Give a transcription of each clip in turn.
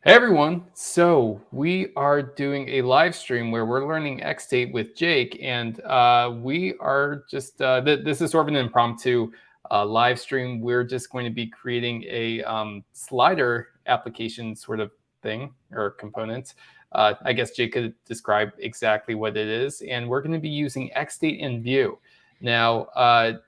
Hey everyone! So we are doing a live stream where we're learning XState with Jake, and we are just this is sort of an impromptu live stream. We're just going to be creating a slider application sort of thing or component. I guess Jake could describe exactly what it is, and we're going to be using XState in Vue. Now,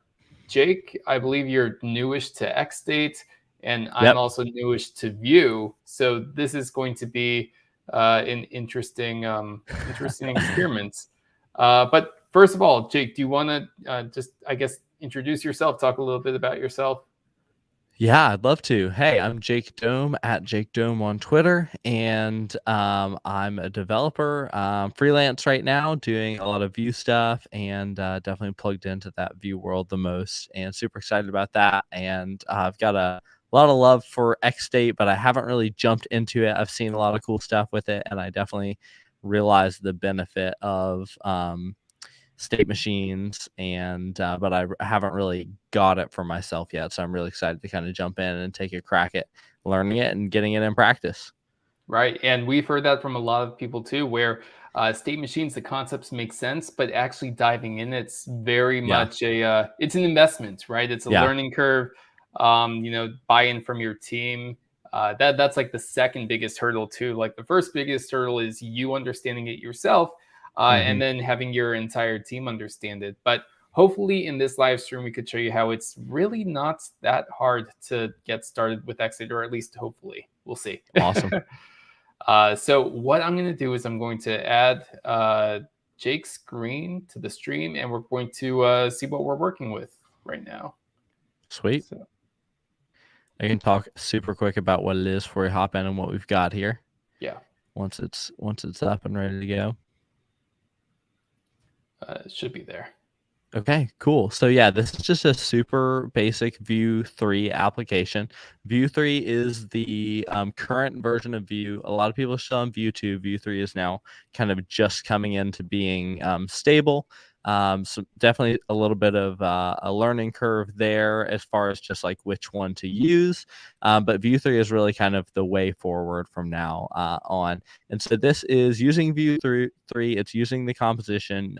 Jake, I believe you're newish to XState, and I'm Yep. also newish to Vue. So this is going to be an interesting experiment. But first of all, Jake, do you want to just, I guess, introduce yourself? Talk a little bit about yourself. Yeah, I'd love to. Hey, I'm Jake Dohm at Jake Dohm on Twitter, and I'm a developer, freelance right now, doing a lot of Vue stuff, and definitely plugged into that Vue world the most, and super excited about that. And I've got a lot of love for XState, but I haven't really jumped into it. I've seen a lot of cool stuff with it, and I definitely realized the benefit of state machines, and but I haven't really got it for myself yet, so I'm really excited to kind of jump in and take a crack at learning it and getting it in practice. Right. And we've heard that from a lot of people too, where state machines, the concepts make sense, but actually diving in, it's very Yeah, much it's an investment, right? It's a yeah, learning curve, buy-in from your team. That's like the second biggest hurdle too. Like the first biggest hurdle is you understanding it yourself, hmm and then having your entire team understand it. But hopefully in this live stream, we could show you how it's really not that hard to get started with Exit, or at least hopefully. We'll see. awesome. So what I'm going to do is I'm going to add Jake's screen to the stream, and we're going to see what we're working with right now. Sweet. So I can talk super quick about what it is before we hop in and what we've got here. yeah, Once it's up and ready to go. it should be there. Okay, cool. So yeah, this is just a super basic Vue 3 application. Vue 3 is the current version of Vue. A lot of people are still on Vue 2. Vue 3 is now kind of just coming into being stable. So definitely a little bit of a learning curve there as far as just like which one to use. But Vue 3 is really kind of the way forward from now on. And so this is using Vue 3. It's using the composition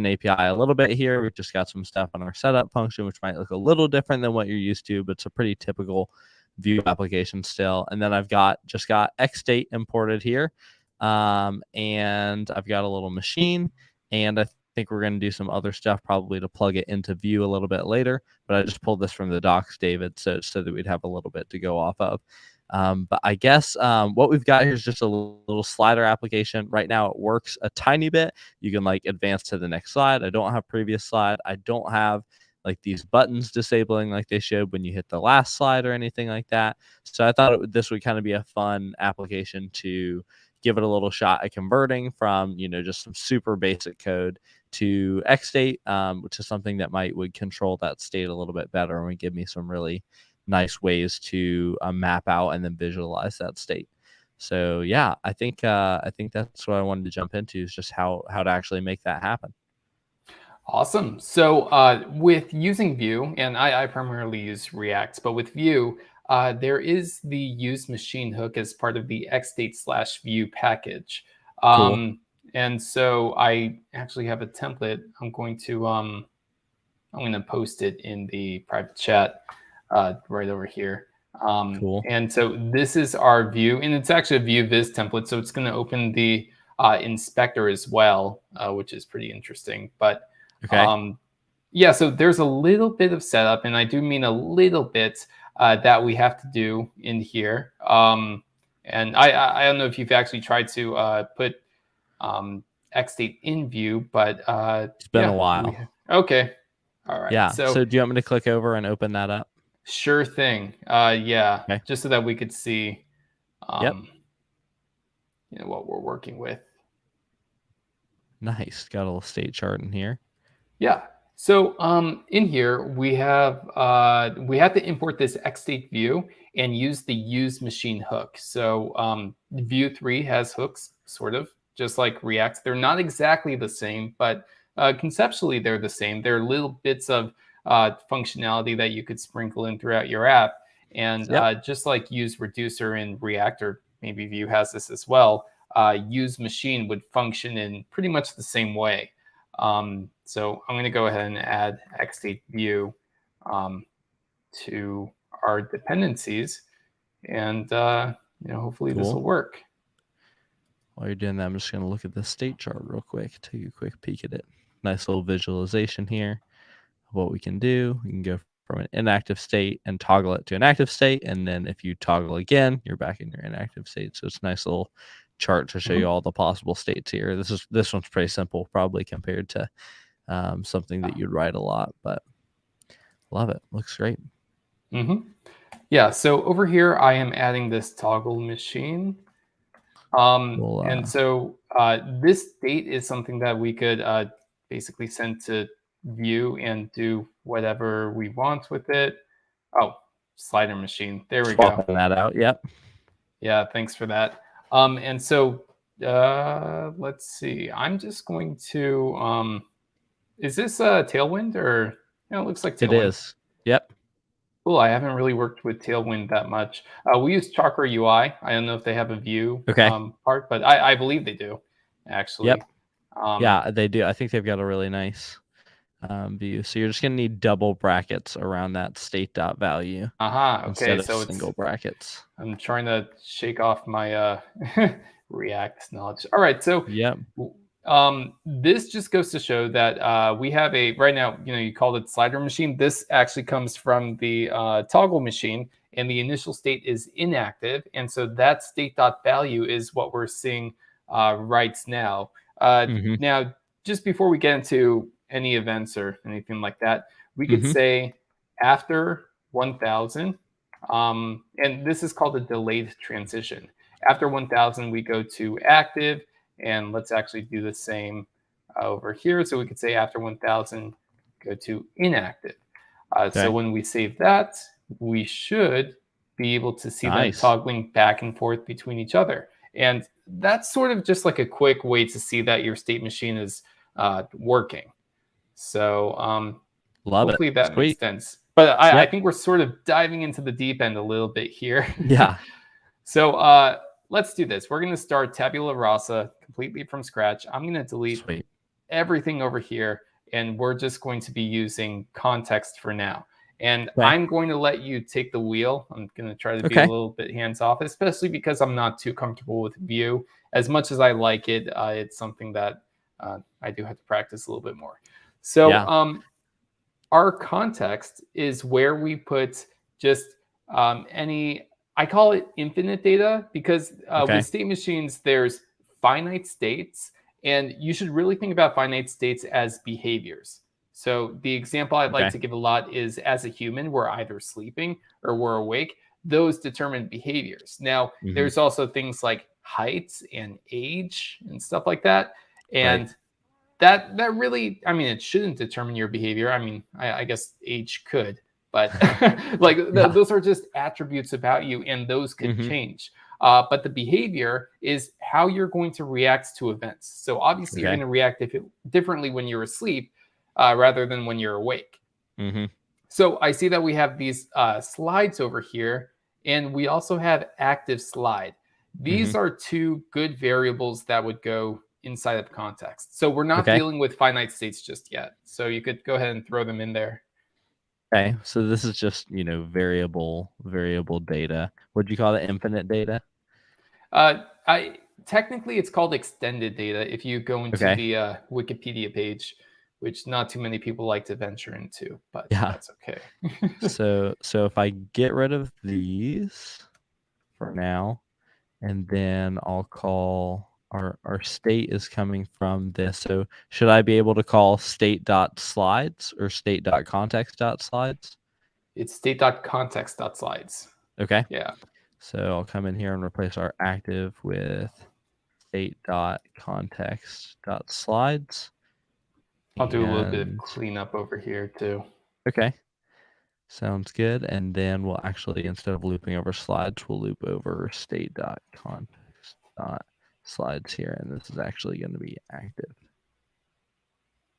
API a little bit here. We've just got some stuff on our setup function, which might look a little different than what you're used to, but it's a pretty typical Vue application still. And then I've just got XState imported here. And I've got a little machine, and I think we're going to do some other stuff probably to plug it into Vue a little bit later, but I just pulled this from the docs, David, so that we'd have a little bit to go off of. But I guess what we've got here is just a little slider application. Right now it works a tiny bit. You can like advance to the next slide. I don't have previous slide. I don't have like these buttons disabling like they showed when you hit the last slide or anything like that. So I thought this would kind of be a fun application to give it a little shot at converting from, just some super basic code to XState, which is something that would control that state a little bit better and would give me some really nice ways to map out and then visualize that state. So yeah, I think that's what I wanted to jump into, is just how to actually make that happen. Awesome. So with using Vue, and I primarily use React, but with Vue, there is the use machine hook as part of the XState/Vue package. Cool. And so I actually have a template. I'm going to post it in the private chat right over here. Cool. And so this is our Vue, and it's actually a Vue Viz template. So it's going to open the inspector as well, which is pretty interesting. But Okay. yeah, so there's a little bit of setup, and I do mean a little bit that we have to do in here. And I don't know if you've actually tried to put XState in Vue, but It's been yeah, a while. okay. All right. Yeah. So So do you want me to click over and open that up? sure thing. Yeah, Okay. just so that we could see Yep. what we're working with. Nice. Got a little state chart in here. Yeah. So in here we have to import this XState Vue and use the use machine hook. So Vue 3 has hooks, sort of just like React. They're not exactly the same, but conceptually they're the same. They're little bits of functionality that you could sprinkle in throughout your app. And Yep. just like use reducer in React, or maybe Vue has this as well, use machine would function in pretty much the same way. So I'm going to go ahead and add XState Vue to our dependencies, and hopefully this will Cool. work. While you're doing that, I'm just going to look at the state chart real quick, take a quick peek at it. Nice little visualization here of what we can do. We can go from an inactive state and toggle it to an active state. And then if you toggle again, you're back in your inactive state. So it's a nice little chart to show you all the possible states here. This one's pretty simple, probably compared to something that you'd write a lot, but love it. Looks great. Yeah, so over here, I am adding this toggle machine. And so this state is something that we could basically send to Vue and do whatever we want with it. Oh, slider machine. There we go. Swapping that out. Yep. Yeah, thanks for that. And so let's see. I'm just going to. Is this Tailwind or? It looks like Tailwind. It is. Yep. Cool. I haven't really worked with Tailwind that much. We use Chakra UI. I don't know if they have a Vue part, but I believe they do, actually. Yep. Yeah, they do. I think they've got a really nice view. So you're just going to need double brackets around that state dot value instead of single brackets. I'm trying to shake off my React knowledge. All right. So this just goes to show that we have right now, you called it slider machine. This actually comes from the toggle machine, and the initial state is inactive. And so that state dot value is what we're seeing right now. Now, just before we get into any events or anything like that, we could say after 1000, and this is called a delayed transition. After 1000, we go to active, and let's actually do the same over here. So we could say after 1000, go to inactive. So when we save that, we should be able to see them toggling back and forth between each other. And that's sort of just like a quick way to see that your state machine is working. So hopefully that makes sense. But I think we're sort of diving into the deep end a little bit here. Yeah. So let's do this. We're going to start tabula rasa completely from scratch. I'm going to delete everything over here, and we're just going to be using context for now. And I'm going to let you take the wheel. I'm going to try to be a little bit hands-off, especially because I'm not too comfortable with Vue. As much as I like it, it's something that I do have to practice a little bit more. So our context is where we put just I call it infinite data, because with state machines, there's finite states, and you should really think about finite states as behaviors. So the example I'd like to give a lot is, as a human, we're either sleeping or we're awake. Those determine behaviors. Now, there's also things like height and age and stuff like that. And that really, I mean, it shouldn't determine your behavior. I mean, I guess age could, but those are just attributes about you, and those could change. But the behavior is how you're going to react to events. So obviously you're going to react differently when you're asleep rather than when you're awake. So I see that we have these slides over here, and we also have active slide. These are two good variables that would go inside of context. So we're not dealing with finite states just yet. So you could go ahead and throw them in there. Okay, so this is just, variable data. What'd you call it? Infinite data? Technically it's called extended data if you go into the Wikipedia page, which not too many people like to venture into, but that's okay. So if I get rid of these for now, and then I'll call our state is coming from this. So should I be able to call state.slides or state.context.slides? It's state.context.slides. Okay. Yeah. So I'll come in here and replace our active with state.context.slides. I'll do a little bit of cleanup over here too. Okay. Sounds good. And then we'll actually, instead of looping over slides, we'll loop over state.context.slides here. And this is actually going to be active.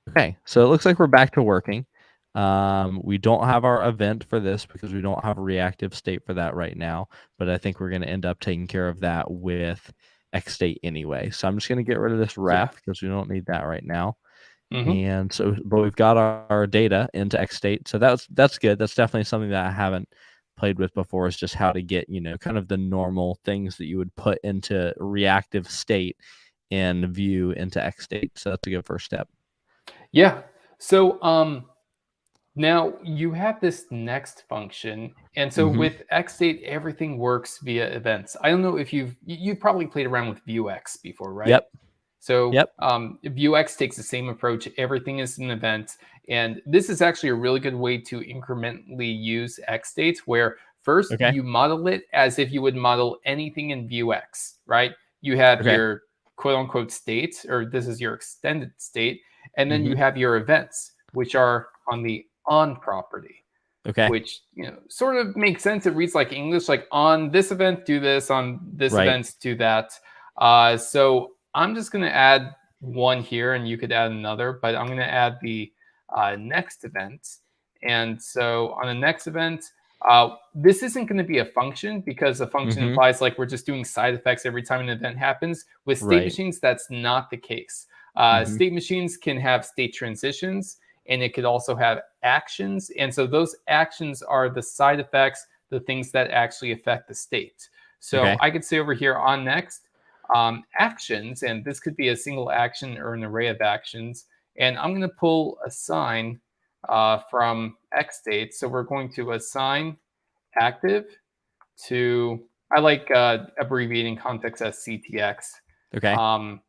Okay. So it looks like we're back to working. We don't have our event for this because we don't have a reactive state for that right now, but I think we're going to end up taking care of that with XState anyway. So I'm just going to get rid of this Yeah. ref because we don't need that right now. Hmm. And so, but we've got our data into XState. So that's good. That's definitely something that I haven't played with before, is just how to get, kind of the normal things that you would put into reactive state in Vue into XState. So that's a good first step. Yeah. So now you have this next function, and so Mm-hmm. with XState, everything works via events. I don't know if you've probably played around with Vuex before, right? Yep. So Yep. Vuex takes the same approach. Everything is an event, and this is actually a really good way to incrementally use XState, where first Okay. you model it as if you would model anything in Vuex, right? You have Okay. your quote unquote state, or this is your extended state, and then Mm-hmm. you have your events, which are on the on property, Okay. which sort of makes sense. It reads like English, like on this event do this, on this Right. event do that. So I'm just going to add one here, and you could add another, but I'm going to add the next event. And so on the next event, this isn't going to be a function because a function Mm-hmm. implies like we're just doing side effects every time an event happens. With state Right. machines, that's not the case. Mm-hmm. State machines can have state transitions, and it could also have actions. And so those actions are the side effects, the things that actually affect the state. So Okay. I could say over here on next, actions, and this could be a single action or an array of actions. And I'm going to pull assign from XState. So we're going to assign active to, I like abbreviating context as CTX. Okay. Um,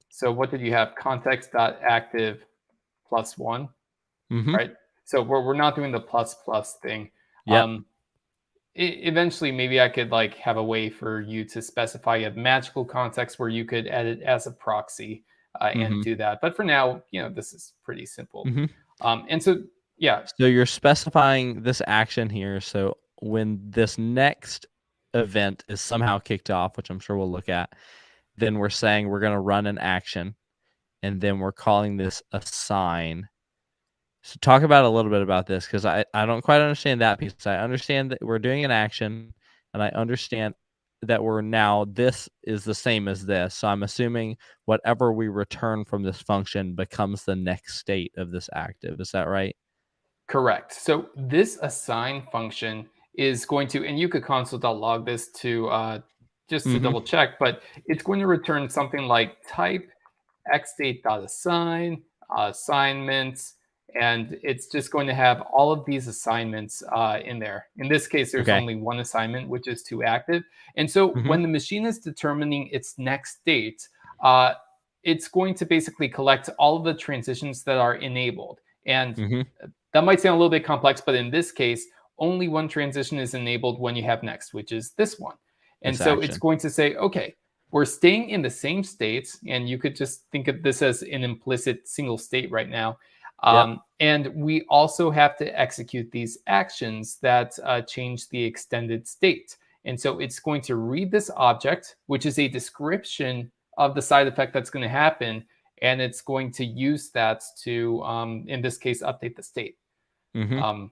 so what did you have? Context.active +1. Mm-hmm. Right? So we're not doing the plus plus thing. Yep. Eventually, maybe I could like have a way for you to specify a magical context where you could edit as a proxy and Mm-hmm. do that. But for now, this is pretty simple. Mm-hmm. And so, yeah, So you're specifying this action here. So when this next event is somehow kicked off, which I'm sure we'll look at, then we're saying we're going to run an action, and then we're calling this assign. So talk about a little bit about this, because I don't quite understand that piece. I understand that we're doing an action, and I understand that this is the same as this. So I'm assuming whatever we return from this function becomes the next state of this active. Is that right? correct. So this assign function is going to, and you could console.log this to just to Mm-hmm. double check, but it's going to return something like type xstate.assign, assignments, and it's just going to have all of these assignments in there. In this case, there's Okay. only one assignment, which is to active. And so Mm-hmm. when the machine is determining its next state, it's going to basically collect all of the transitions that are enabled. And Mm-hmm. that might sound a little bit complex, but in this case, only one transition is enabled when you have next, which is this one. And This so it's action. going to say, okay, we're staying in the same state, and you could just think of this as an implicit single state right now. Yep. And we also have to execute these actions that change the extended state. And so it's going to read this object, which is a description of the side effect that's going to happen, and it's going to use that to, in this case, update the state. Mm-hmm.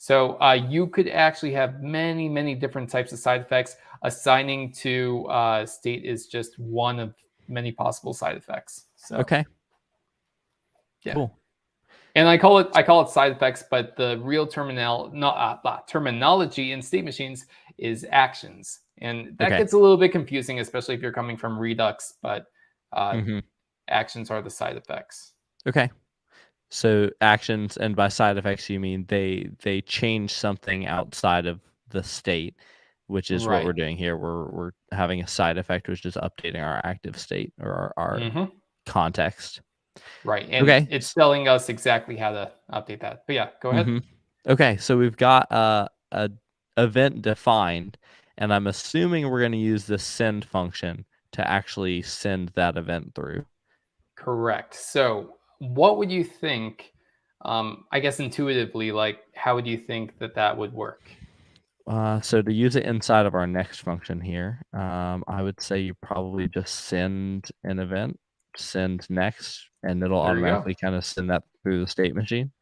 So you could actually have many, many different types of side effects. Assigning to state is just one of many possible side effects. So Okay. yeah, Cool. and I call it side effects, but the real terminology in state machines is actions, and that Okay. gets a little bit confusing, especially if you're coming from Redux. But Mm-hmm. actions are the side effects. Okay. So actions, and by side effects you mean they change something outside of the state, which is what we're Right. doing here. We're having a side effect, which is updating our active state, or our Hmm. context. Right. And Okay. it's telling us exactly how to update that. But yeah, go ahead. Mm-hmm. Okay. So we've got a event defined, and I'm assuming we're going to use the send function to actually send that event through. Correct. So what would you think? I guess intuitively, like, how would you think that that would work? So to use it inside of our next function here, I would say you probably just send an event, send next, and it'll There you go. automatically kind of send that through the state machine.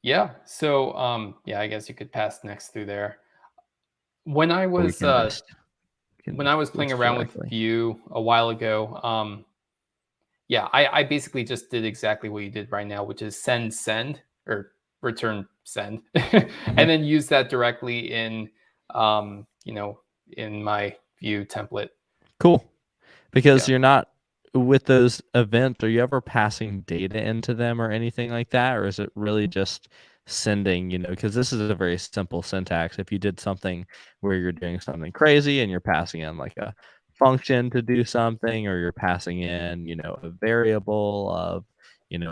Yeah. So yeah, I guess you could pass next through there. When I Or we was can just playing list around with directly. Vue a while ago, yeah, I basically just did exactly what you did right now, which is send or return send, Mhm. and then use that directly in in my Vue template. Cool. Because Yeah. you're not with those events, are you ever passing data into them or anything like that? Or is it really just sending, because this is a very simple syntax. If you did something where you're doing something crazy and you're passing in like a function to do something, or you're passing in, a variable of,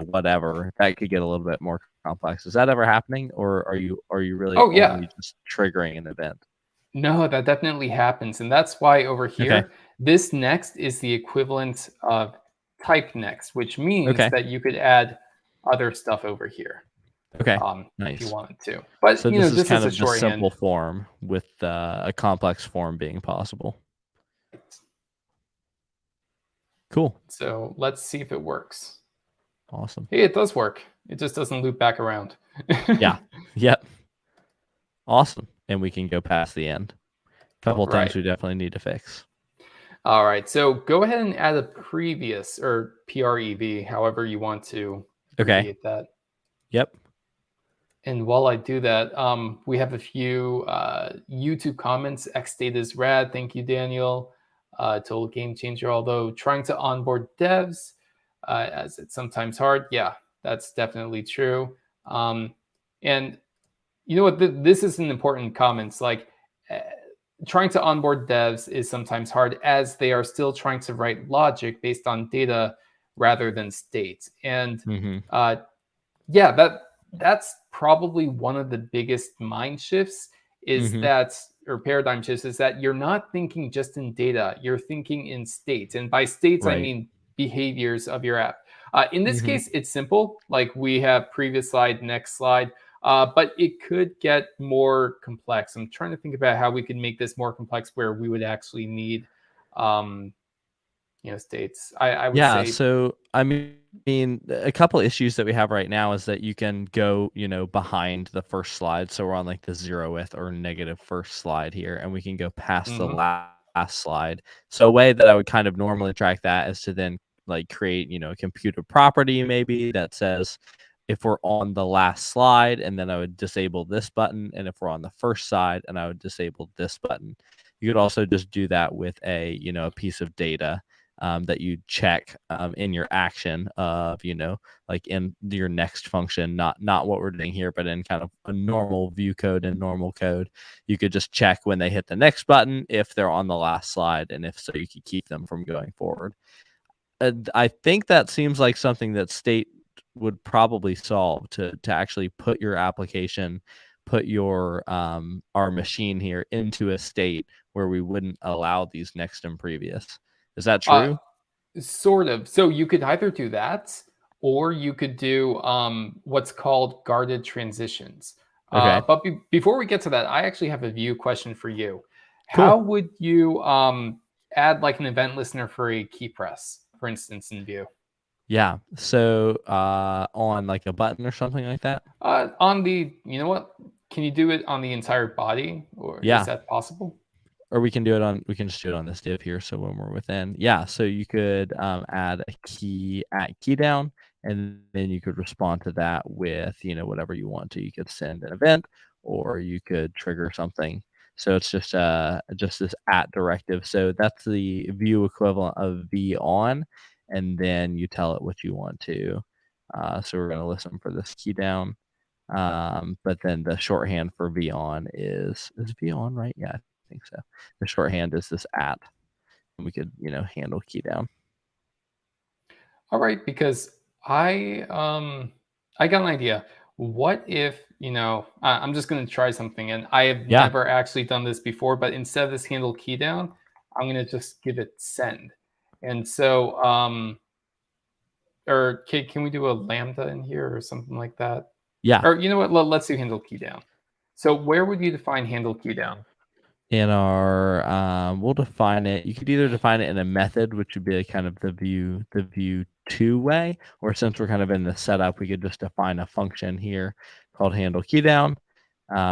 whatever, that could get a little bit more complex. Is that ever happening? Or are you really Oh yeah. only just triggering an event? No, that definitely happens, and that's why over Okay. here, this next is the equivalent of type next, which means Okay. that you could add other stuff over here, Okay. if you Nice. wanted to. But So this is this kind is a of the shorthand. simple form with a complex form being possible. Cool. So let's see if it works. Awesome. Hey, it does work. It just doesn't loop back around. Yeah. Yep. Awesome. And we can go past the end. A couple of things Right. we definitely need to fix. All right. So go ahead and add a previous or prev, however you want to Okay. abbreviate that. Yep. And while I do that, we have a few YouTube comments. XState is rad. Thank you, Daniel. Total game changer. Although trying to onboard devs, as it's sometimes hard. Yeah, that's definitely true. And you know what? This is an important comments. Like uh, trying to onboard devs is sometimes hard as they are still trying to write logic based on data rather than state. And Mm-hmm. uh, yeah, that's probably one of the biggest mind shifts is Mm-hmm. that or paradigm shifts is that you're not thinking just in data, you're thinking in states. And by states, I Right. mean behaviors of your app. In this Mm-hmm. case, it's simple. Like we have previous slide, next slide, but it could get more complex. I'm trying to think about how we could make this more complex where we would actually need, um, states. I would Yeah, say, so I mean, a couple issues that we have right now is that you can go, behind the first slide. So we're on like the 0th or negative first slide here, and we can go past the mhm. last slide. So a way that I would kind of normally track that is to then like create, a computed property maybe that says if we're on the last slide, and then I would disable this button, and if we're on the first side, and I would disable this button. You could also just do that with a piece of data that you check in your action of, like in your next function, not what we're doing here, but in kind of a normal view code and normal code. You could just check when they hit the next button if they're on the last slide, and if so, you could keep them from going forward. And I think that seems like something that state would probably solve to actually put your application, put your our machine here into a state where we wouldn't allow these next and previous. Is that Uh, true? Sort of. So you could either do that, or you could do what's called guarded transitions. Okay, But before we get to that, I actually have a view question for you. How cool. would you add like an event listener for a key press, for instance, in Vue? Yeah. So on like a button or something like that. On the, you know what? Can you do it on the entire body, or is Yeah. that possible? Or we can just do it on this div here. So when we're within, yeah. So you could add a key at key down, and then you could respond to that with, whatever you want to. You could send an event, or you could trigger something. So it's just this at directive. So that's the view equivalent of v on, and then you tell it what you want to. So we're going to listen for this key down. But then the shorthand for v on is v on, right? Yeah, I think so. The shorthand is this at, and we could, handle key down. All right, because I got an idea. What if, I'm just going to try something and I have Yeah, never actually done this before, but instead of this handle key down, I'm going to just give it send. And so or can we do a lambda in here or something like that? yeah. Or you know what, let's do handle key down. So where would you define handle key down? In our, we'll define it. You could either define it in a method, which would be kind of the view two way, or since we're kind of in the setup, we could just define a function here called handle key down,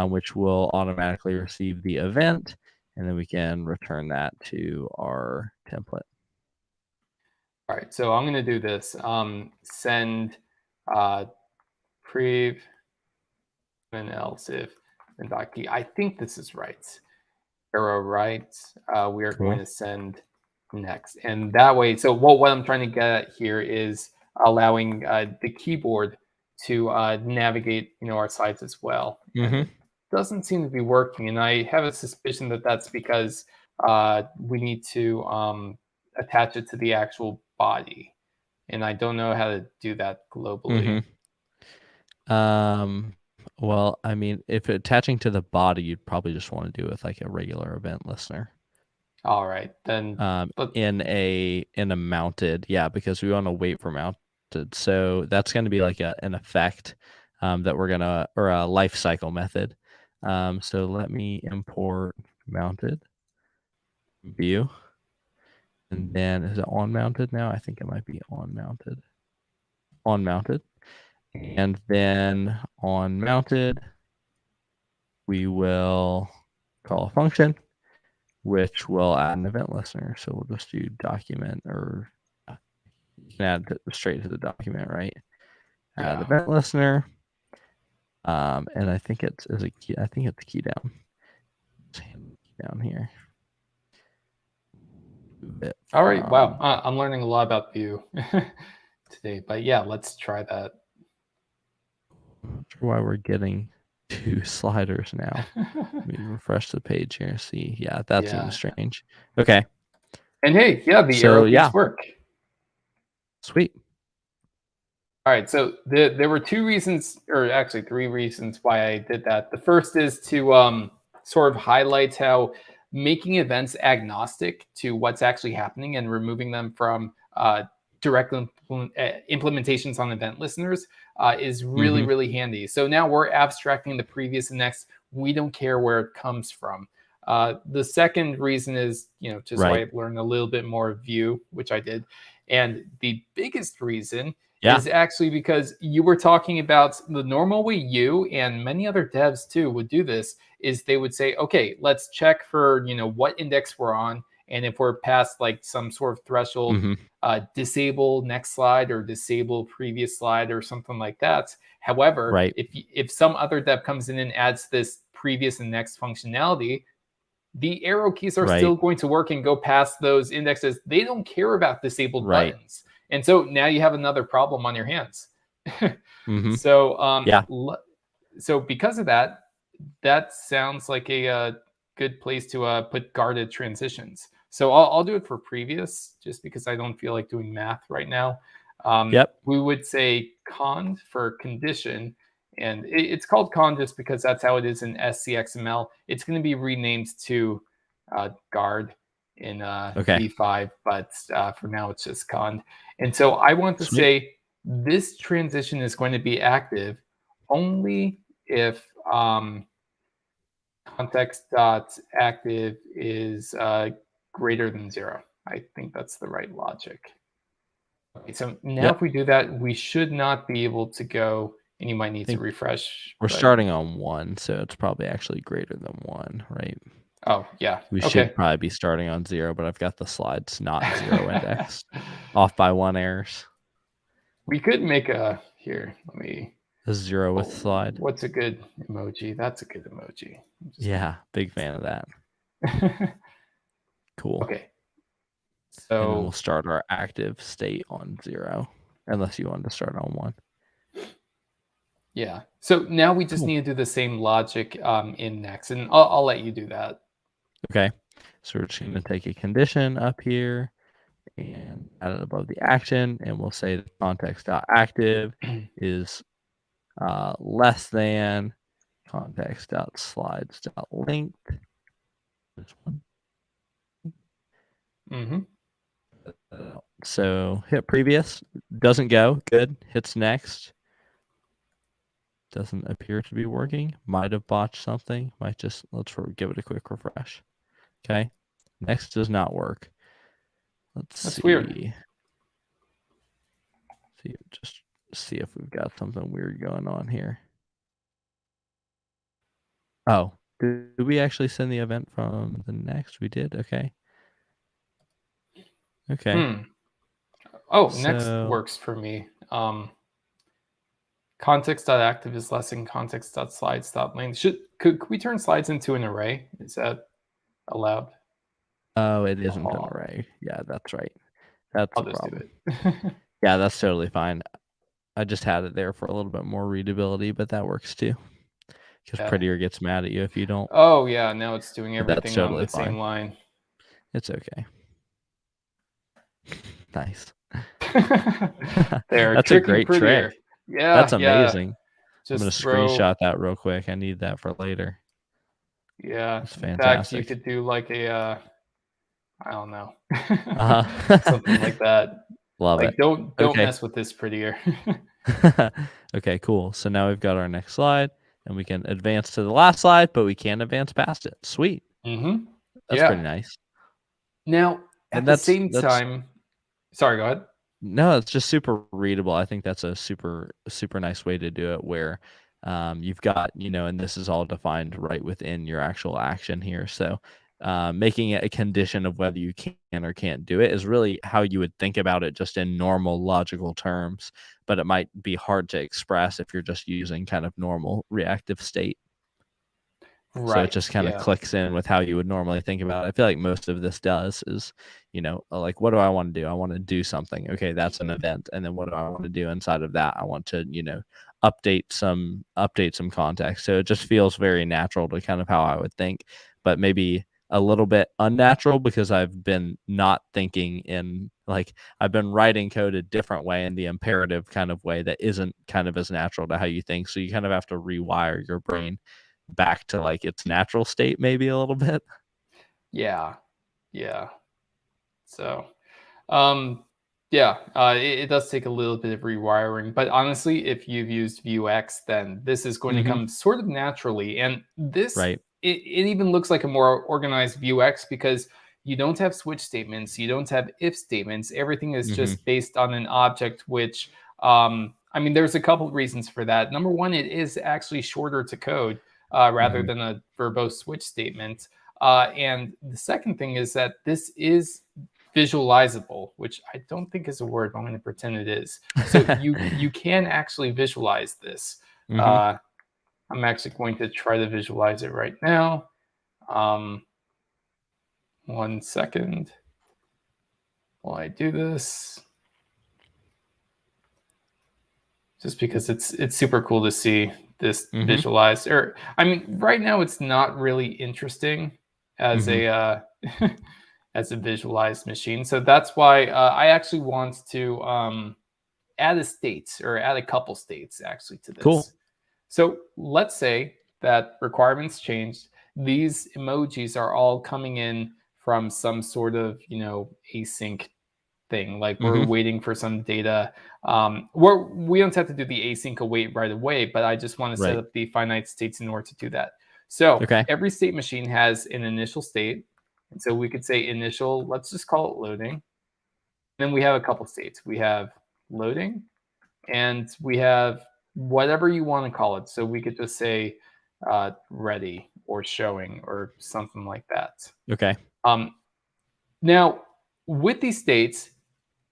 which will automatically receive the event, and then we can return that to our template. All right, so I'm going to do this. Send prev and else if and dot key. I think this is right. Arrow right. We are going to send next, and that way. So what I'm trying to get at here is allowing the keyboard to navigate, our slides as well. And it doesn't seem to be working, and I have a suspicion that that's because we need to attach it to the actual body, and I don't know how to do that globally. Well, I mean, if attaching to the body, you'd probably just want to do it with like a regular event listener. All right, then. In a mounted, yeah, because we want to wait for mounted. So that's going to be like an effect that we're gonna, or a life cycle method. So let me import mounted view, and then is it on mounted now? I think it might be on mounted. On mounted. And then on mounted, we will call a function, which will add an event listener. So we'll just do document, or you can add it straight to the document, right? Add event listener. And I think it's a key. I think it's key down. Key down here. All right. Wow. I'm learning a lot about Vue today, but yeah, let's try that. I'm not sure why we're getting 2 sliders now. Let me refresh the page here. See, yeah, that seems strange. Okay. And hey, yeah, the arrow keys work. Sweet. All right. So there were 2 reasons, or actually 3 reasons why I did that. The first is to sort of highlight how making events agnostic to what's actually happening and removing them from direct implementations on event listeners is really, really handy. So now we're abstracting the previous and next. We don't care where it comes from. The second reason is, just so I learned a little bit more of Vue, which I did. And the biggest reason is actually because you were talking about the normal way you and many other devs too would do this is they would say, okay, let's check for, what index we're on. And if we're past like some sort of threshold, disable next slide or disable previous slide or something like that. However, if some other dev comes in and adds this previous and next functionality, the arrow keys are still going to work and go past those indexes. They don't care about disabled buttons. And so now you have another problem on your hands. So, so because of that, that sounds like a good place to put guarded transitions. So I'll do it for previous, just because I don't feel like doing math right now. We would say cond for condition, and it's called cond just because that's how it is in SCXML. It's going to be renamed to guard in V5, but for now it's just cond. And so I want to say this transition is going to be active only if context.active is greater than 0. I think that's the right logic. Okay, so now if we do that, we should not be able to go, and you might need to refresh. We're starting on 1, so it's probably actually greater than 1, right? Oh, yeah. We should probably be starting on 0, but I've got the slides not 0 indexed. Off by 1 errors. We could make a, here, let me. A 0 with slide. What's a good emoji? That's a good emoji. Yeah, big fan of that. Cool. Okay. So and then we'll start our active state on 0, unless you want to start on 1. Yeah. So now we just need to do the same logic in next, and I'll let you do that. Okay. So we're just going to take a condition up here and add it above the action, and we'll say that context.active is less than context.slides.linked. This one. So hit previous, doesn't go, good. Hits next, doesn't appear to be working. Might have botched something. Might just, let's give it a quick refresh. Okay, next does not work. Let's see. Weird. Just see if we've got something weird going on here. Oh, did we actually send the event from the next? We did. Okay. Okay. Oh, next So, works for me. Context.active is less than context.slides.length. Could we turn slides into an array? Is that allowed? oh, it isn't an Oh, array. Yeah, that's right. That's I'll a just do problem. it. Yeah, that's totally fine. I just had it there for a little bit more readability, but that works too. Because Yeah. Prettier gets mad at you if you don't. Oh yeah, now it's doing But that's everything on totally the fine. same line. It's okay. Nice. There, That's a tricky great trick. prettier. Yeah, That's yeah. amazing. I'm gonna Just throw. screenshot that real quick. I need that for later. Yeah. That's In fact, you fantastic. could do like a I don't know. Uh-huh. Something like that. Love it. Like don't Okay. mess with this prettier. Okay, cool. So now we've got our next slide, and we can advance to the last slide, but we can't advance past it. Sweet. Mm-hmm. That's pretty Yeah. nice. Now, at And the that's same that's time, sorry, go ahead. no, it's just super readable. I think that's a super nice way to do it where you've got, and this is all defined right within your actual action here. So making it a condition of whether you can or can't do it is really how you would think about it just in normal logical terms, but it might be hard to express if you're just using kind of normal reactive state. So it Right. just kind of Yeah. clicks in with how you would normally think about it. I feel like most of this does is, like, what do I want to do? I want to do something. Okay, that's an event. And then what do I want to do inside of that? I want to, update some context. So it just feels very natural to kind of how I would think, but maybe a little bit unnatural because I've been not thinking in like I've been writing code a different way in the imperative kind of way that isn't kind of as natural to how you think. So you kind of have to rewire your brain back to like its natural state maybe a little bit. Yeah. Yeah. So, um, yeah, it does take a little bit of rewiring, but honestly, if you've used Vuex, then this is going to Hmm. come sort of naturally. And this, Right. it even looks like a more organized Vuex because you don't have switch statements, you don't have if statements. Everything is Hmm. just based on an object, which, I mean, there's a couple reasons for that. Number one, it is actually shorter to code rather Hmm. than a verbose switch statement. And the second thing is that this is visualizable, which I don't think is a word, but I'm going to pretend it is. So you can actually visualize this. Hmm. Uh, I'm actually going to try to visualize it right now. 1 second while I do this, just because it's super cool to see this Hmm. visualized. Or I mean, right now it's not really interesting as Hmm. a as a visualized machine. So that's why I actually want to add a state or add a couple states actually to Cool. this. So let's say that requirements changed. These emojis are all coming in from some sort of, async thing. Like we're Hmm. waiting for some data. We don't have to do the async await right away, but I just want to set Right. up the finite states in order to do that. So Okay. every state machine has an initial state. And so we could say initial, let's just call it loading. Then we have a couple states. We have loading and we have whatever you want to call it. So we could just say ready or showing or something like that. Okay. Um, Now, with these states,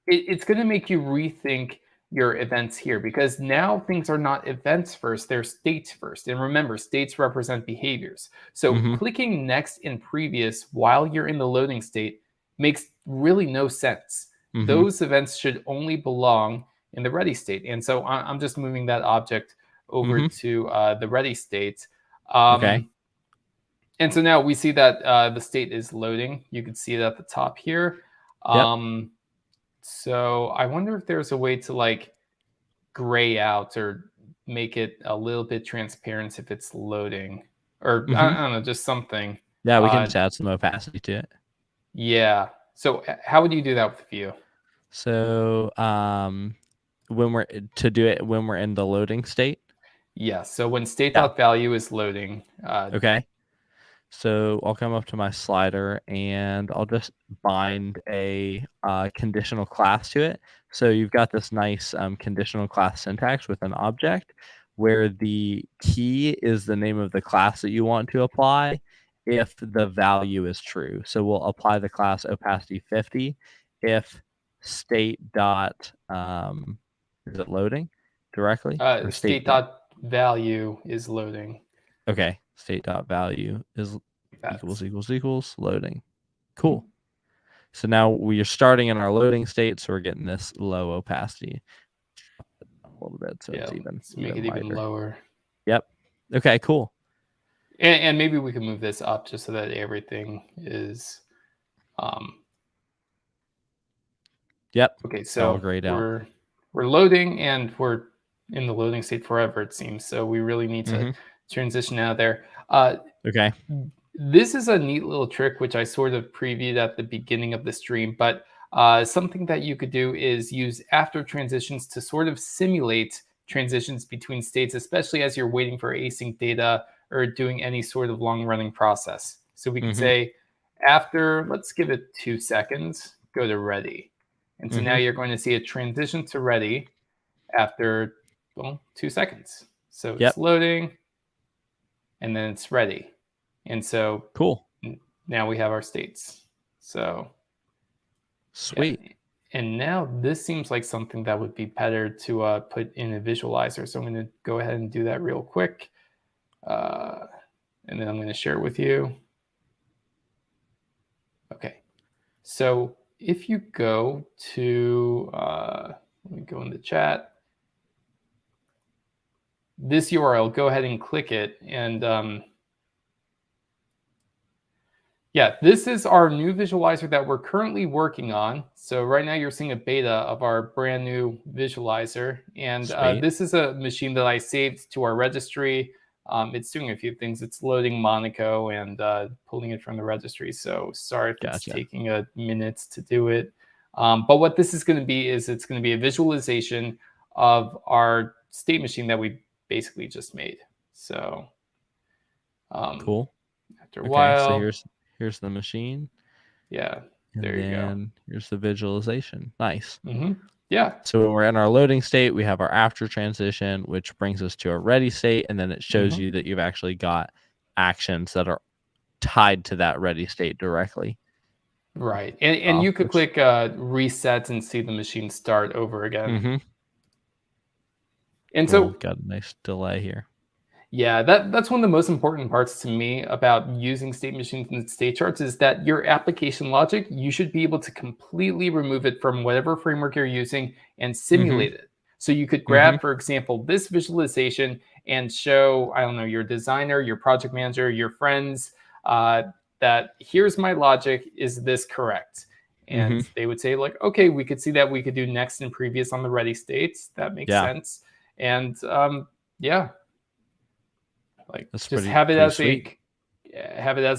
it's going to make you rethink your events here because now things are not events first, they're states first. And remember, states represent behaviors. So Hmm. clicking next in previous while you're in the loading state makes really no sense. Hmm. Those events should only belong in the ready state. And so I'm just moving that object over Hmm. to the ready state. Okay. And so now we see that the state is loading. You can see it at the top here. Yep. Um, so I wonder if there's a way to like gray out or make it a little bit transparent if it's loading, or Hmm. I don't know, just something. Yeah, we can Uh, just add some opacity to it. yeah. So how would you do that with Vue? So when we're to do it when we're in the loading state. Yeah. So when Yeah. state.value is loading, Okay. So I'll come up to my slider and I'll just bind a conditional class to it. So you've got this nice conditional class syntax with an object where the key is the name of the class that you want to apply if the value is true. So we'll apply the class opacity 50 if state dot is it loading directly or State dot value is loading. Okay, state dot value is That's equals loading. Cool. So now we are starting in our loading state, so we're getting this low opacity a little bit, so it's even let's make it even lighter. lower. Yep. Okay, cool. And maybe we can move this up just so that everything is Yep. okay. So grayed out. we're loading, and we're in the loading state forever, it seems. So we really need to transition out of there. Okay. This is a neat little trick, which I sort of previewed at the beginning of the stream, but something that you could do is use after transitions to sort of simulate transitions between states, especially as you're waiting for async data or doing any sort of long-running process. So we could say after, let's give it 2 seconds, go to ready. And so now you're going to see a transition to ready after, well, 2 seconds. So it's loading, and then it's ready. And so cool. Now we have our states. So sweet. Yeah. And now this seems like something that would be better to put in a visualizer. So I'm going to go ahead and do that real quick. And then I'm going to share it with you. Okay. So if you go to, let me go in the chat. This URL, go ahead and click it. And yeah, this is our new visualizer that we're currently working on. So right now you're seeing a beta of our brand new visualizer. And this is a machine that I saved to our registry. It's doing a few things. It's loading Monaco and pulling it from the registry. So sorry if it's taking a minute to do it. But what this is going to be is it's going to be a visualization of our state machine that we basically just made. So cool. After a while. So here's the machine. Yeah, there you go. Here's the visualization. Nice. Yeah. So when we're in our loading state, we have our after transition, which brings us to a ready state. And then it shows you that you've actually got actions that are tied to that ready state directly. Right. And you could click reset and see the machine start over again. And so got a nice delay here. Yeah, that's one of the most important parts to me about using state machines and state charts is that your application logic, you should be able to completely remove it from whatever framework you're using and simulate it. So you could grab, for example, this visualization and show, I don't know, your designer, your project manager, your friends, that here's my logic, is this correct? And they would say like, okay, we could see that we could do next and previous on the ready states. That makes sense. And yeah. Like just have it as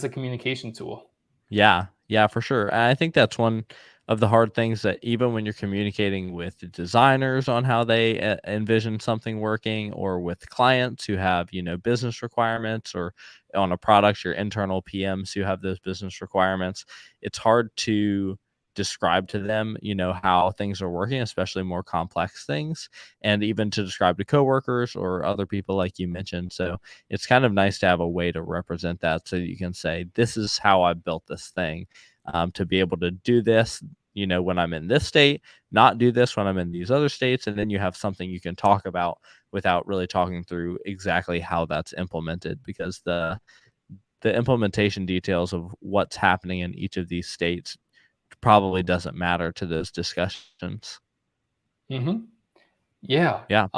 a communication tool. Yeah, for sure. And I think that's one of the hard things that even when you're communicating with designers on how they envision something working, or with clients who have, business requirements, or on a product, your internal PMs who have those business requirements, it's hard to describe to them, how things are working, especially more complex things, and even to describe to coworkers or other people like you mentioned. So it's kind of nice to have a way to represent that, so you can say, this is how I built this thing, to be able to do this, when I'm in this state, not do this when I'm in these other states. And then you have something you can talk about without really talking through exactly how that's implemented, because the implementation details of what's happening in each of these states probably doesn't matter to those discussions. Yeah.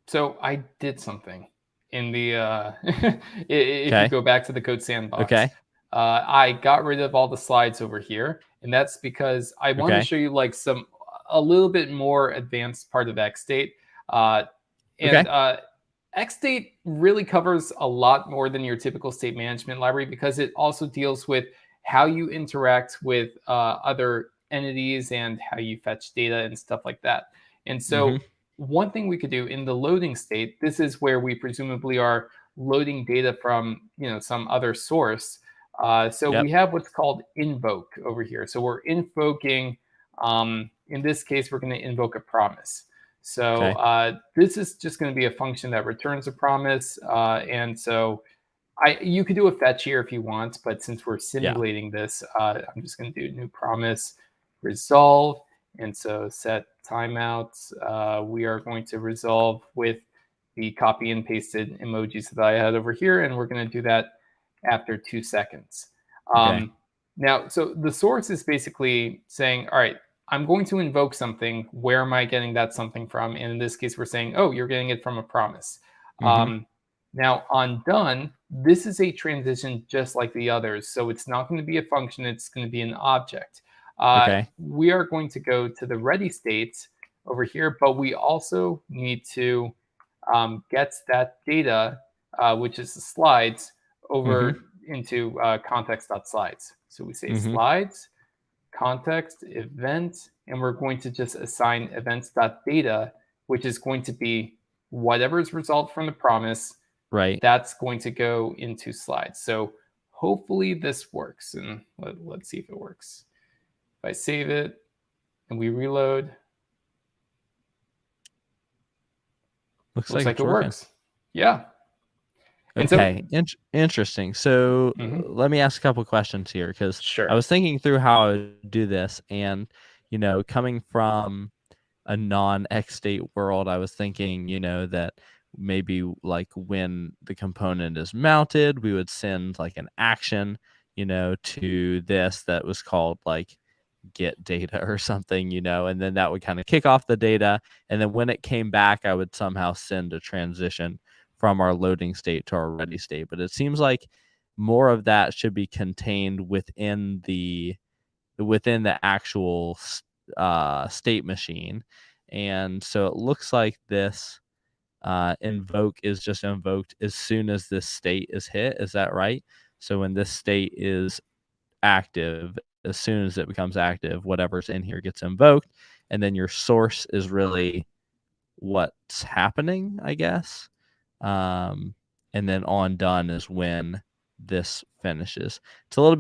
So I did something in the if you go back to the code sandbox. I got rid of all the slides over here, and that's because I want to show you like a little bit more advanced part of XState. XState really covers a lot more than your typical state management library, because it also deals with how you interact with other entities and how you fetch data and stuff like that. And so one thing we could do in the loading state, this is where we presumably are loading data from, some other source. We have what's called invoke over here. So we're invoking, in this case, we're going to invoke a promise. So this is just going to be a function that returns a promise. And so you could do a fetch here if you want, but since we're simulating this, I'm just going to do new promise resolve. And so set timeouts. We are going to resolve with the copy and pasted emojis that I had over here, and we're going to do that after 2 seconds. Now, so the source is basically saying, all right, I'm going to invoke something. Where am I getting that something from? And in this case, we're saying, oh, you're getting it from a promise. Now, on done, this is a transition just like the others. So it's not going to be a function. It's going to be an object. We are going to go to the ready state over here, but we also need to get that data, which is the slides, over into context.slides. So we say slides, context, event, and we're going to just assign events.data, which is going to be whatever's resolved from the promise. That's going to go into slides. So hopefully this works, and let's see if it works. If I save it and we reload, looks like it works. Yeah. Okay, interesting. So let me ask a couple questions here, because I was thinking through how I would do this, and coming from a non-XState world, I was thinking, that maybe like when the component is mounted, we would send like an action, to this that was called like get data or something, and then that would kind of kick off the data, and then when it came back, I would somehow send a transition from our loading state to our ready state. But it seems like more of that should be contained within the actual state machine. And so it looks like this invoke is just invoked as soon as this state is hit. Is that right? So when this state is active, as soon as it becomes active, whatever's in here gets invoked, and then your source is really what's happening, I guess. And then on done is when this finishes. It's a little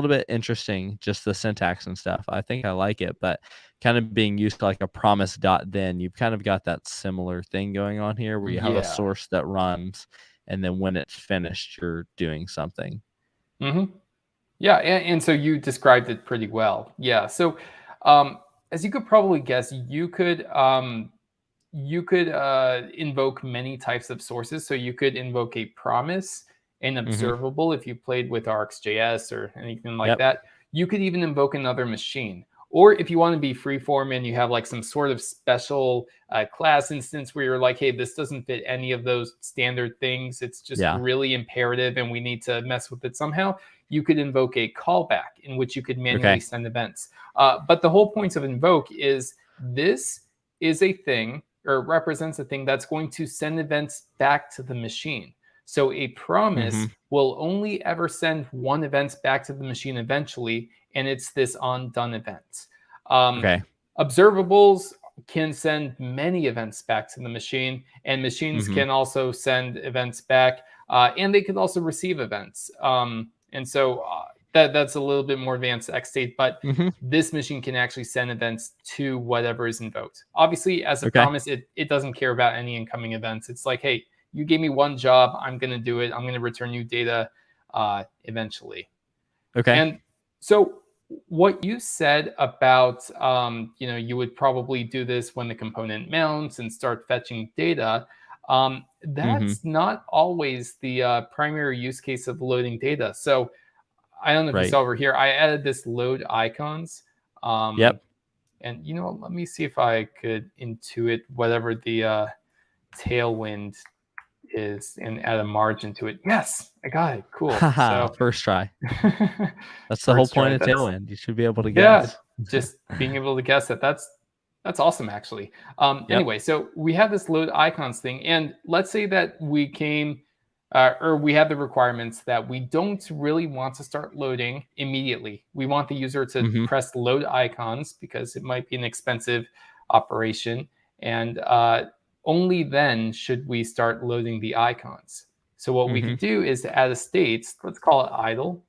bit interesting, just the syntax and stuff. I think I like it, but kind of being used to like a promise dot then, you've kind of got that similar thing going on here where you have a source that runs, and then when it's finished, you're doing something. Yeah, and so you described it pretty well. Yeah, so as you could probably guess, you could invoke many types of sources. So you could invoke a promise, an observable if you played with RxJS or anything like that. You could even invoke another machine. Or if you want to be freeform and you have like some sort of special class instance where you're like, hey, this doesn't fit any of those standard things, it's just really imperative and we need to mess with it somehow, you could invoke a callback in which you could manually send events. But the whole point of invoke is this is a thing, or represents a thing that's going to send events back to the machine. So a promise will only ever send one event back to the machine eventually, and it's this on done event. Observables can send many events back to the machine, and machines can also send events back, and they could also receive events. And so that's a little bit more advanced XState, but this machine can actually send events to whatever is invoked. Obviously, as a promise, it doesn't care about any incoming events. It's like, hey, you gave me one job, I'm going to do it. I'm going to return you data eventually. And so what you said about, you would probably do this when the component mounts and start fetching data. That's not always the primary use case of loading data. So I don't know if you saw over here, I added this load icons. And let me see if I could intuit whatever the tailwind is and add a margin to it. Yes, I got it. Cool. So first try. That's the whole point of tailwind. You should be able to guess. Yeah, just being able to guess that. That's awesome, actually. Anyway, so we have this load icons thing, and let's say that we came, or we have the requirements that we don't really want to start loading immediately. We want the user to press load icons because it might be an expensive operation, and only then should we start loading the icons. So what we could do is to add a state, let's call it idle,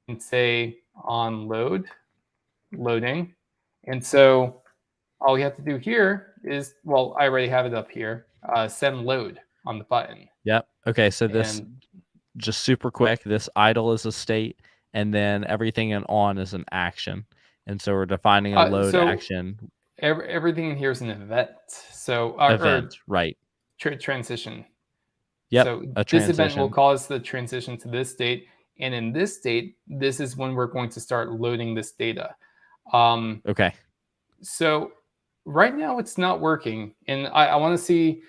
and say on loading. And so all we have to do here is, well, I already have it up here. Send load on the button. Yep. Okay. So this, And just super quick, this idle is a state, and then everything in on is an action. And so we're defining a load action. Everything in here is an event. So Event, right? Transition. Yep. So A this event will transition. cause the transition to this state, and in this state, this is when we're going to start loading this data. Okay. So right now it's not working, and I want to see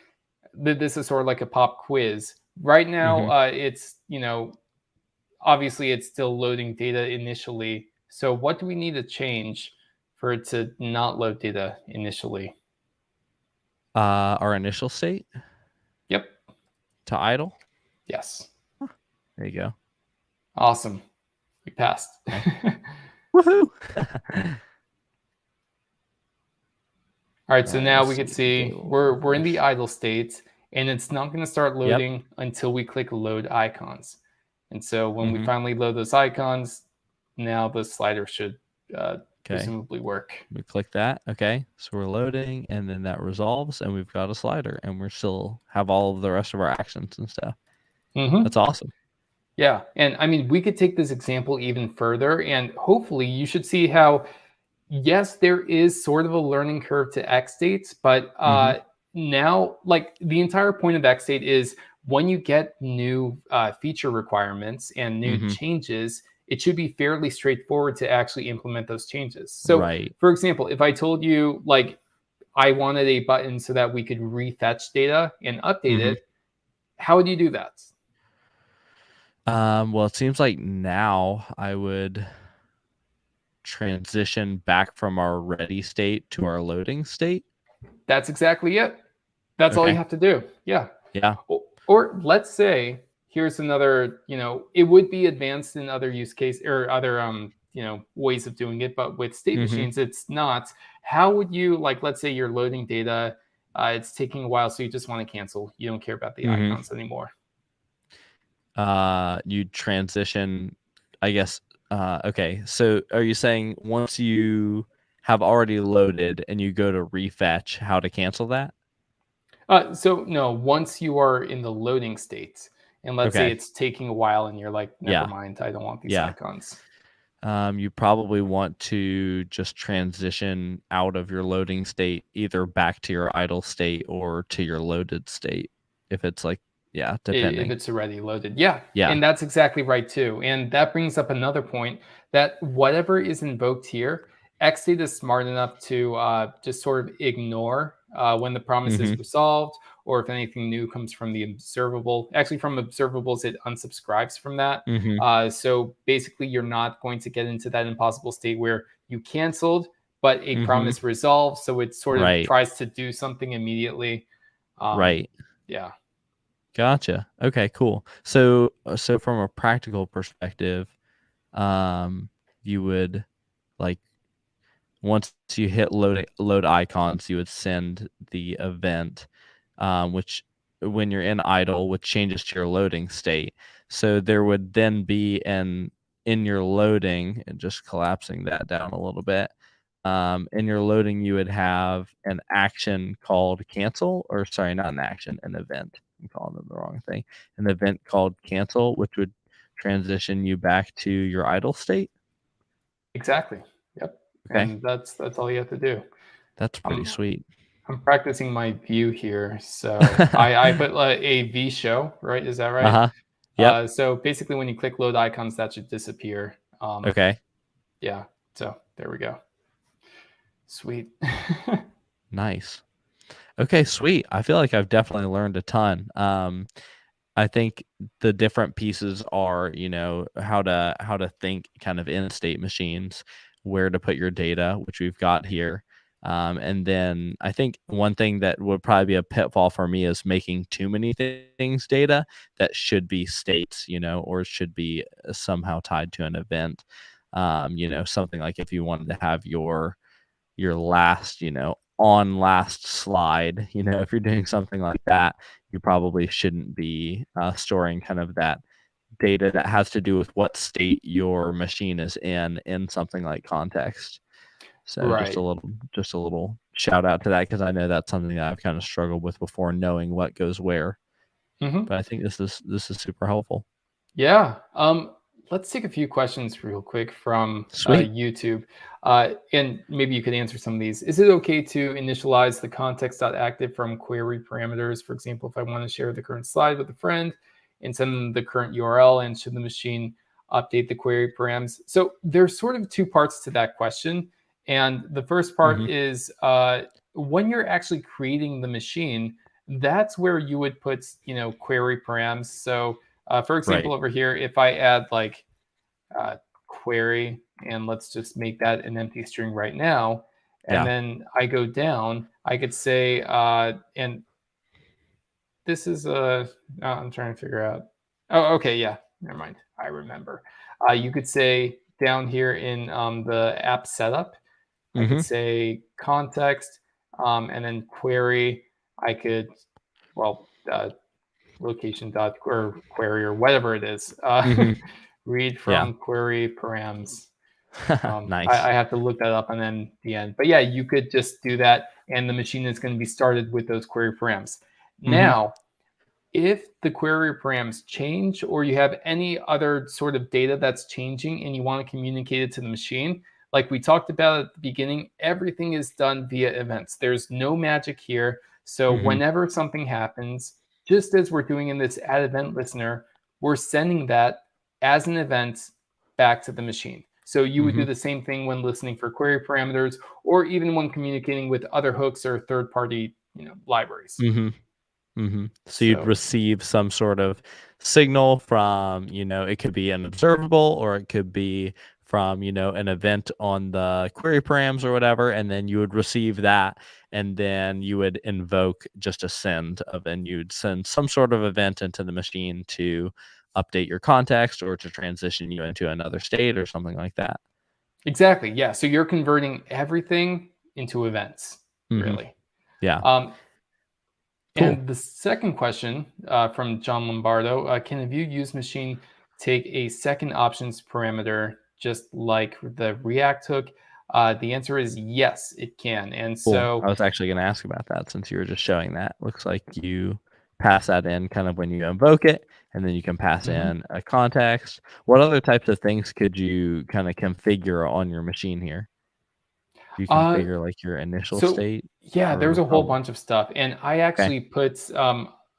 that this is sort of like a pop quiz. Right now, it's, obviously it's still loading data initially. So what do we need to change for it to not load data initially? Our initial state Yep. to idle. Yes. There you go. Awesome. We passed. Woohoo! All right, so now we can see we're in the idle state, and it's not going to start loading until we click load icons. And so when we finally load those icons, now the slider should presumably work. We click that. Okay, so we're loading, and then that resolves, and we've got a slider, and we're still have all of the rest of our actions and stuff. That's awesome. Yeah, and I mean, we could take this example even further, and hopefully you should see how, yes, there is sort of a learning curve to XState, but now, like, the entire point of XState is when you get new feature requirements and new changes, it should be fairly straightforward to actually implement those changes. So, for example, if I told you, like, I wanted a button so that we could refetch data and update it, how would you do that? Well, it seems like now I would transition back from our ready state to our loading state. That's exactly it. That's all you have to do. Yeah. Or let's say, here's another, it would be advanced in other use case or other, ways of doing it, but with state machines, it's not. How would you, like, let's say you're loading data, it's taking a while, so you just want to cancel. You don't care about the icons anymore. You transition, I guess. Okay, so are you saying once you have already loaded and you go to refetch, how to cancel that? So no, once you are in the loading state, and let's say it's taking a while and you're like, never mind, I don't want these icons. You probably want to just transition out of your loading state, either back to your idle state or to your loaded state, if it's like, depending. If it's already loaded. Yeah. And that's exactly right too. And that brings up another point, that whatever is invoked here, XState is smart enough to just sort of ignore when the promise is resolved, or if anything new comes from the observable. Actually, from observables, it unsubscribes from that. So basically, you're not going to get into that impossible state where you canceled, but a promise resolved. So it sort of tries to do something immediately. Yeah. Gotcha. Okay, cool. So from a practical perspective, you would, like, once you hit load icons, you would send the event, which when you're in idle, which changes to your loading state. So there would then be in your loading, and just collapsing that down a little bit. In your loading, you would have an action called cancel, or sorry, not an action, an event. I'm calling them the wrong thing. An event called cancel, which would transition you back to your idle state. Exactly. Yep. Okay. And that's all you have to do. That's pretty sweet. I'm practicing my view here. So I put a V show, right? Is that right? Yeah. So basically, when you click load icons, that should disappear. Okay. Yeah. So there we go. Sweet. Nice. Okay, sweet. I feel like I've definitely learned a ton. I think the different pieces are, how to think kind of in state machines, where to put your data, which we've got here. And then I think one thing that would probably be a pitfall for me is making too many things data that should be states, or should be somehow tied to an event. Something like if you wanted to have your last, on last slide, if you're doing something like that, you probably shouldn't be storing kind of that data that has to do with what state your machine is in something like context. So just a little shout out to that because I know that's something that I've kind of struggled with before, knowing what goes where. Mm-hmm. But I think this is super helpful. Yeah. Let's take a few questions real quick from Sweet. YouTube. And maybe you could answer some of these. Is it okay to initialize the context.active from query parameters? For example, if I want to share the current slide with a friend and send them the current URL, and should the machine update the query params? So there's sort of two parts to that question. And the first part is when you're actually creating the machine, that's where you would put, query params. So for example, Right. over here, if I add like query, and let's just make that an empty string right now, and Yeah. then I go down, I could say, and this is I'm trying to figure out. Oh, okay, yeah, never mind. I remember. You could say down here in the app setup, I could say context, and then query. I could, well, location dot or query or whatever it is. Read Yeah. from query params. Nice. I have to look that up and then the end. But yeah, you could just do that, and the machine is going to be started with those query params. Now, if the query params change or you have any other sort of data that's changing and you want to communicate it to the machine, like we talked about at the beginning, everything is done via events. There's no magic here. So whenever something happens, just as we're doing in this add event listener, we're sending that as an event back to the machine. So you would do the same thing when listening for query parameters, or even when communicating with other hooks or third-party, libraries. So you'd receive some sort of signal from, it could be an observable, or it could be from, an event on the query params or whatever, and then you would receive that, and then you would invoke just a send of, and you'd send some sort of event into the machine to update your context or to transition you into another state or something like that. Exactly. Yeah. So you're converting everything into events, really. Yeah. Cool. And the second question from John Lombardo, can a view use machine take a second options parameter just like the React hook? The answer is yes, it can. And Cool. I so, was actually going to ask about that since you were just showing that. Looks like you pass that in kind of when you invoke it, and then you can pass in a context. What other types of things could you kind of configure on your machine here? Do you uh, configure like your initial So state? yeah, there's Or a whole bunch of stuff, and I okay. actually put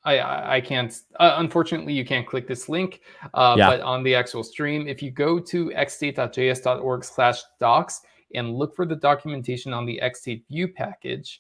I can't unfortunately you can't click this link, Yeah. but on the actual stream, if you go to xstate.js.org/docs and look for the documentation on the XState View package,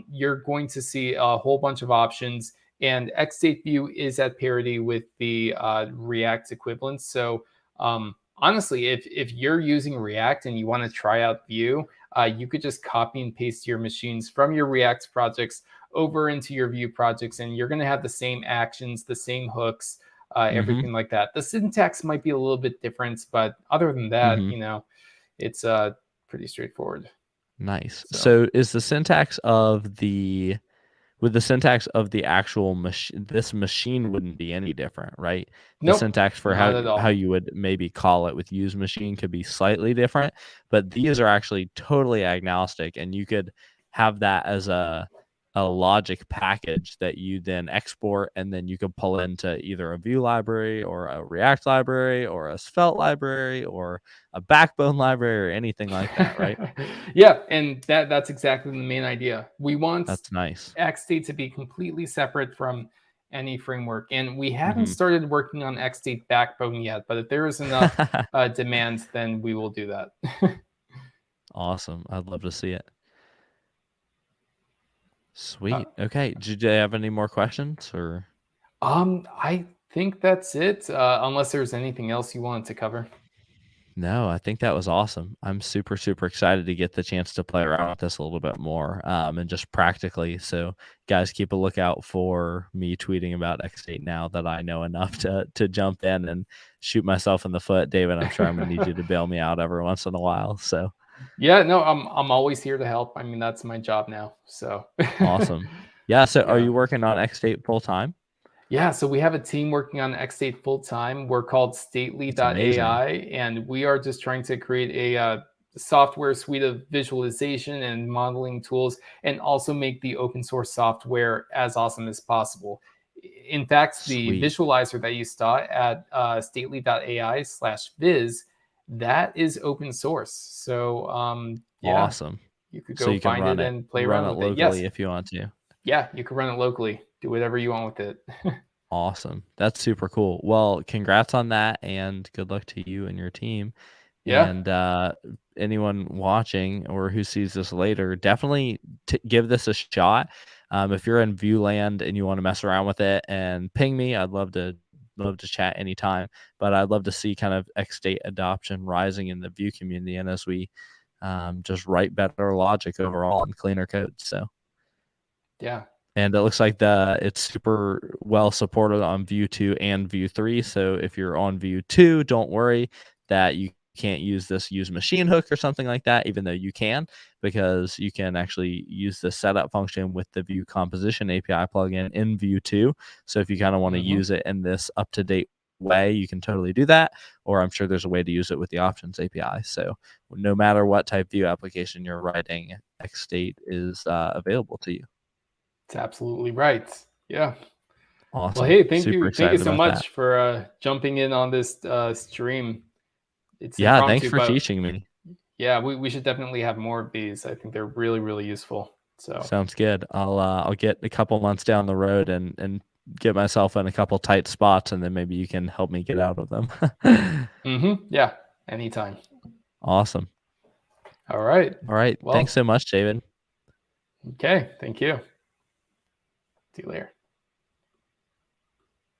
you're going to see a whole bunch of options. And XState View is at parity with the React equivalent. So honestly, if you're using React and you want to try out Vue, you could just copy and paste your machines from your React projects over into your Vue projects, and you're going to have the same actions, the same hooks, everything like that. The syntax might be a little bit different, but other than that, it's pretty straightforward. Nice. So is the syntax of the with the syntax of the actual machine, this machine wouldn't be any different, right? The Nope, syntax for not at how all. you would maybe call it with use machine could be slightly different, but these are actually totally agnostic, and you could have that as a logic package that you then export, and then you could pull into either a Vue library or a React library or a Svelte library or a Backbone library or anything like that, right? Yeah, and that's exactly the main idea. We want That's nice. XState to be completely separate from any framework, and we haven't started working on XState Backbone yet. But if there is enough demand, then we will do that. Awesome. I'd love to see it. Sweet. Okay. Did you have any more questions or? I think that's it. Unless there's anything else you wanted to cover. No, I think that was awesome. I'm super, super excited to get the chance to play around with this a little bit more, and just practically. So, guys, keep a lookout for me tweeting about XState now that I know enough to jump in and shoot myself in the foot. David, I'm sure I'm gonna need you to bail me out every once in a while. So Yeah, no, I'm always here to help. I mean, that's my job now. So awesome. Yeah. So, are yeah. you working on XState full time? Yeah, so we have a team working on XState full time. We're called It's amazing. stately.ai, and we are just trying to create a software suite of visualization and modeling tools, and also make the open source software as awesome as possible. In fact, the Sweet. visualizer that you saw at stately.ai/viz, that is open source. So yeah, Awesome. you could So go you can find it run and play run around it with it. Yes, locally if you want to. yeah, you can run it locally. Do whatever you want with it. Awesome. That's super cool. Well, congrats on that and good luck to you and your team. Yeah, And anyone watching or who sees this later, definitely give this a shot. If you're in Viewland and you want to mess around with it, and ping me, I'd love to chat anytime. But I'd love to see kind of XState adoption rising in the Vue community, and as we just write better logic overall and cleaner code. So. yeah. And it looks like it's super well supported on Vue 2 and Vue 3. So if you're on Vue 2, don't worry that you can't use machine hook or something like that, even though you can, because you can actually use the setup function with the Vue composition API plugin in Vue 2. So if you kind of want to use it in this up-to-date way, you can totally do that. Or I'm sure there's a way to use it with the options API. So no matter what type Vue application you're writing, XState is available to you. It's absolutely right. Yeah. Well, Awesome. hey, Super thank you excited so about that. much for jumping in on this stream. It's Yeah, thanks impromptu, for but teaching me. yeah, we should definitely have more of these. I think they're really, really useful. So Sounds good. I'll get a couple months down the road and get myself in a couple tight spots, and then maybe you can help me get out of them. yeah, anytime. Awesome. All right. All right. Thanks Well, so much, David. okay. Thank you. See you later.